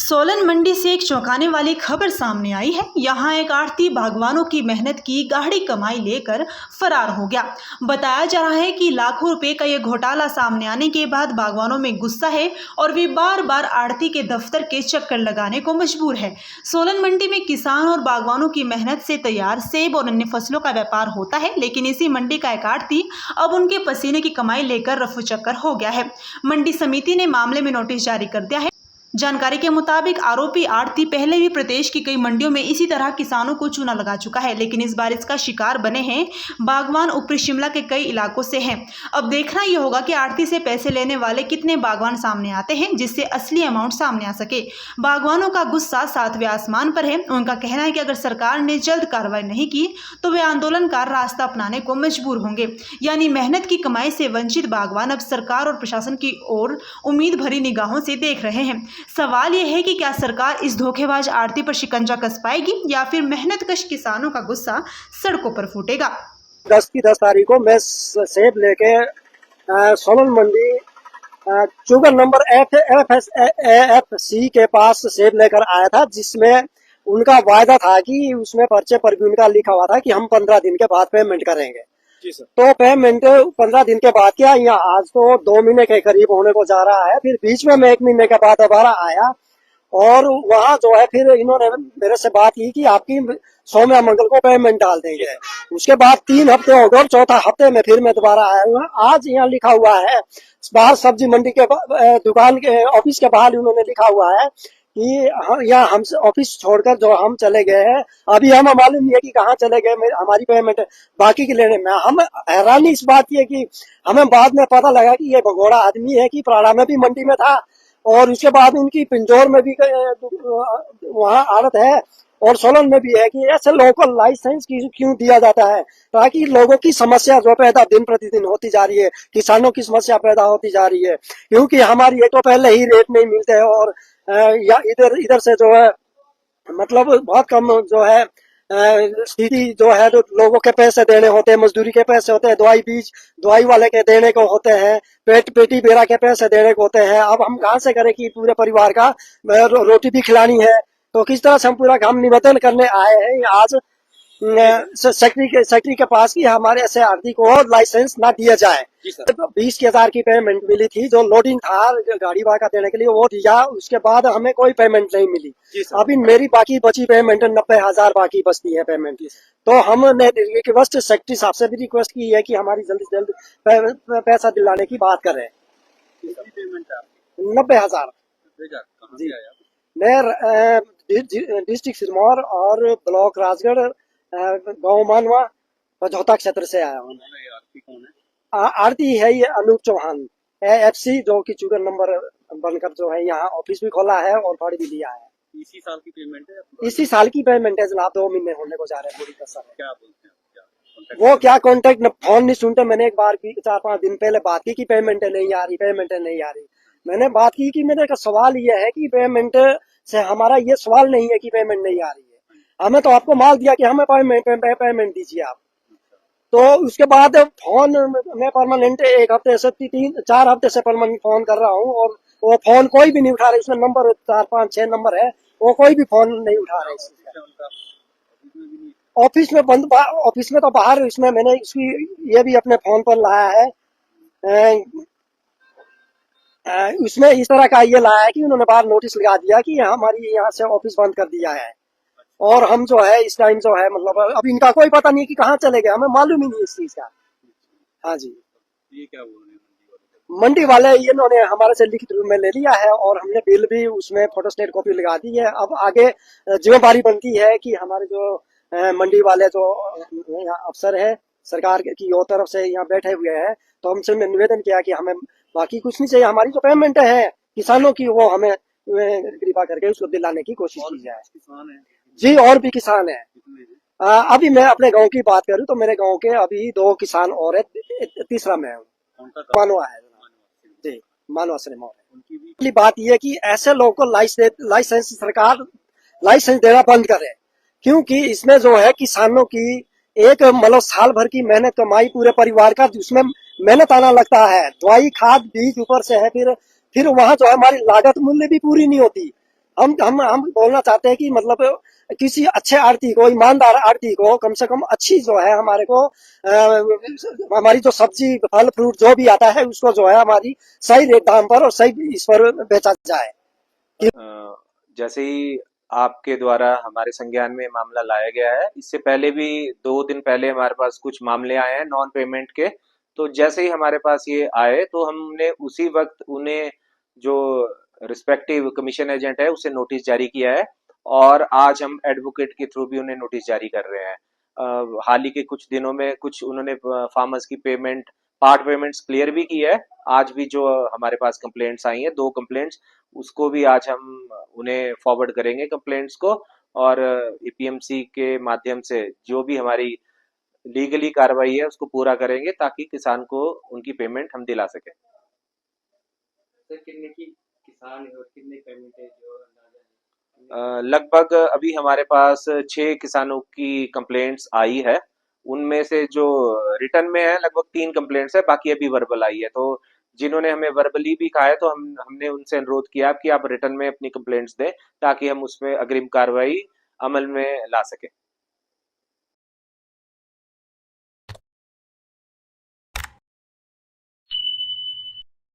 सोलन मंडी से एक चौंकाने वाली खबर सामने आई है। यहाँ एक आढ़ती बागवानों की मेहनत की गाढ़ी कमाई लेकर फरार हो गया। बताया जा रहा है कि लाखों रुपए का यह घोटाला सामने आने के बाद बागवानों में गुस्सा है और वे बार बार आढ़ती के दफ्तर के चक्कर लगाने को मजबूर है। सोलन मंडी में किसान और बागवानों की मेहनत से तैयार सेब और अन्य फसलों का व्यापार होता है, लेकिन इसी मंडी का एक आढ़ती अब उनके पसीने की कमाई लेकर रफू चक्कर हो गया है। मंडी समिति ने मामले में नोटिस जारी कर दिया है। जानकारी के मुताबिक आरोपी आढ़ती पहले भी प्रदेश की कई मंडियों में इसी तरह किसानों को चूना लगा चुका है, लेकिन इस बार इसका शिकार बने हैं बागवान ऊपरी शिमला के कई इलाकों से हैं। अब देखना यह होगा कि आढ़ती से पैसे लेने वाले कितने बागवान सामने आते हैं जिससे असली अमाउंट सामने आ सके। बागवानों का गुस्सा सातवें आसमान पर है। उनका कहना है कि अगर सरकार ने जल्द कार्रवाई नहीं की तो वे आंदोलन का रास्ता अपनाने को मजबूर होंगे। यानी मेहनत की कमाई से वंचित बागवान अब सरकार और प्रशासन की ओर उम्मीद भरी निगाहों से देख रहे हैं। सवाल यह है कि क्या सरकार इस धोखेबाज आढ़ती पर शिकंजा कस पाएगी या फिर मेहनतकश किसानों का गुस्सा सड़कों पर फूटेगा। 10 तारीख को मैं सेब लेके सोलन मंडी चुगर नंबर FFC के पास सेब लेकर आया था, जिसमें उनका वायदा था कि उसमें पर्चे पर भी उनका लिखा हुआ था कि हम 15 दिन के बाद पेमेंट करेंगे। तो पेमेंट 15 दिन के बाद क्या, यहाँ आज तो 2 महीने के करीब होने को जा रहा है। फिर बीच में मैं 1 महीने के बाद दोबारा आया और वहाँ जो है फिर इन्होंने मेरे से बात की कि आपकी सोमवार मंगल को पेमेंट डाल देंगे। उसके बाद 3 हफ्ते हो गए और 4था हफ्ते में फिर मैं दोबारा आया हूँ। आज यहाँ लिखा हुआ है बाहर सब्जी मंडी के दुकान के ऑफिस के बाहर उन्होंने लिखा हुआ है कि यहाँ हम ऑफिस छोड़कर जो हम चले गए हैं, अभी हमें मालूम नहीं है कि कहाँ चले गए। हमारी पेमेंट बाकी के लेने में हम हैरानी इस बात की है कि हमें बाद में पता लगा कि ये भगोड़ा आदमी है कि प्राड़ा में भी मंडी में था और उसके बाद उनकी पिंजौर में भी वहाँ आड़त है और सोलन में भी है कि ऐसे लोकल लाइसेंस क्यों दिया जाता है, ताकि लोगों की समस्या जो पैदा दिन प्रतिदिन होती जा रही है, किसानों की समस्या पैदा होती जा रही है। क्योंकि हमारी एक तो पहले ही रेट नहीं मिलते हैं और या इधर से जो है मतलब बहुत कम जो है स्थिति जो है, जो लोगों के पैसे देने होते हैं, मजदूरी के पैसे होते हैं, दवाई वाले के देने को होते हैं, पेटी बेरा के पैसे देने को होते हैं। अब हम कहाँ से करें कि पूरे परिवार का रोटी भी खिलानी है। तो किस तरह से हम पूरा काम निवेदन करने आए हैं आज सेक्रेटरी के पास कि हमारे ऐसे आढ़ती को लाइसेंस ना दिया जाए। 20,000 की पेमेंट मिली थी, जो लोडिंग था गाड़ी भाड़ा देने के लिए वो दिया। उसके बाद हमें कोई पेमेंट नहीं मिली। अभी मेरी बाकी बची पेमेंट 90,000 बाकी बचती है पेमेंट। तो हमने रिक्वेस्ट सेक्रेटरी साहब से भी रिक्वेस्ट की है कि हमारी जल्दी से जल्द पैसा दिलाने की बात करें। 90,000 जी। मैं डिस्ट्रिक्ट सिरमौर और ब्लॉक राजगढ़ गाँव मानवा पचौता क्षेत्र से आया हूँ। आरती है ये अनूप चौहान FC, जो कि चुगर नंबर बनकर जो है यहाँ ऑफिस भी खोला है और फड़ भी लिया है। इसी साल की पेमेंट है? इसी साल की पेमेंट है जनाब। 2 महीने होने को जा रहे हैं पूरी कसर। क्या बोलते हैं वो क्या कॉन्टेक्ट फोन नहीं सुनते। मैंने एक बार 4-5 दिन पहले बात की कि पेमेंट नहीं आ रही। मैंने बात की कि मेरे का सवाल ये है कि पेमेंट से हमारा ये सवाल नहीं है कि पेमेंट नहीं आ रही है, हमें तो आपको माल दिया कि हमें पेमेंट दीजिए आप। तो उसके बाद फोन मैं परमानेंट 1 हफ्ते से 3-4 हफ्ते से परमानेंट फोन कर रहा हूँ और वो फोन कोई भी नहीं उठा रहा। इसमें नंबर 4-5-6 नंबर है, वो कोई भी फोन नहीं उठा रहा है। ऑफिस में बंद, ऑफिस में तो बाहर। इसमें मैंने इसकी ये भी अपने फोन पर लाया है। उसमें इस तरह का ये लाया है कि उन्होंने बाहर नोटिस लगा दिया कि हमारी यहाँ से ऑफिस बंद कर दिया है और हम जो है इस टाइम जो है मतलब अब इनका कोई पता नहीं कि कहाँ चले गए, हमें मालूम ही नहीं इस चीज का। हाँ जी। ये क्या बोल रहे हैं मंडी वाले? ये इन्होंने हमारे से लिखित रूप में ले लिया है और हमने बिल भी उसमें फोटोस्टेट कॉपी लगा दी है। अब आगे जिम्मेदारी बनती है कि हमारे जो मंडी वाले जो अफसर है सरकार की ओर तरफ से यहाँ बैठे हुए हैं, तो हमसे निवेदन किया कि हमें बाकी कुछ नहीं चाहिए, हमारी जो पेमेंट है किसानों की वो हमें कृपा करके उसको दिलाने की कोशिश की जाए। किसान है जी, और भी किसान है। अभी मैं अपने गांव की बात करूं तो मेरे गांव के अभी 2 किसान और है, तीसरा मैं हूँ। मानवा है जी, मानवा से उनकी बात यह है कि ऐसे लोगों को लाइसेंस सरकार लाइसेंस देना बंद करे, क्योंकि इसमें जो है किसानों की एक मतलब साल भर की मेहनत कमाई पूरे परिवार का, जिसमें मेहनत आना लगता है, दवाई खाद बीज ऊपर से है, फिर वहाँ जो है हमारी लागत मूल्य भी पूरी नहीं होती। हम बोलना चाहते हैं कि मतलब किसी अच्छे आड़ती को, ईमानदार आड़ती को कम से कम अच्छी जो है हमारे को हमारी जो सब्जी फल फ्रूट जो भी आता है उसको जो है हमारी सही रेट दाम पर और सही इस पर बेचा जाए। जैसे ही आपके द्वारा हमारे संज्ञान में मामला लाया गया है, इससे पहले भी 2 दिन पहले हमारे पास कुछ मामले आए हैं नॉन पेमेंट के। तो जैसे ही हमारे पास ये आए तो हमने उसी वक्त उन्हें, जो रिस्पेक्टिव कमीशन एजेंट है, उसे नोटिस जारी किया है और आज हम एडवोकेट के थ्रू भी उन्हें नोटिस जारी कर रहे हैं। हाल ही के कुछ दिनों में कुछ उन्होंने फार्मर्स की पेमेंट, पार्ट पेमेंट्स क्लियर भी की है। आज भी जो हमारे पास कंप्लेंट्स आई हैं, 2 कंप्लेंट्स, उसको भी आज हम उन्हें फॉरवर्ड करेंगे कंप्लेंट्स को, और ईपीएमसी के माध्यम से जो भी हमारी लीगली कार्रवाई है उसको पूरा करेंगे ताकि किसान को उनकी पेमेंट हम दिला सके। सर कितने की किसान है और कितने पेमेंट है जो अंदाजा लगभग अभी हमारे पास 6 किसानों की कंप्लेंट्स आई है। उनमें से जो रिटर्न में है लगभग 3 कंप्लेंट्स है, बाकी अभी वर्बल आई है। तो जिन्होंने हमें वर्बली भी कहा है तो हमने उनसे अनुरोध किया कि आप रिटर्न में अपनी कंप्लेंट्स दें ताकि हम उसमें अग्रिम कार्रवाई अमल में ला सकें।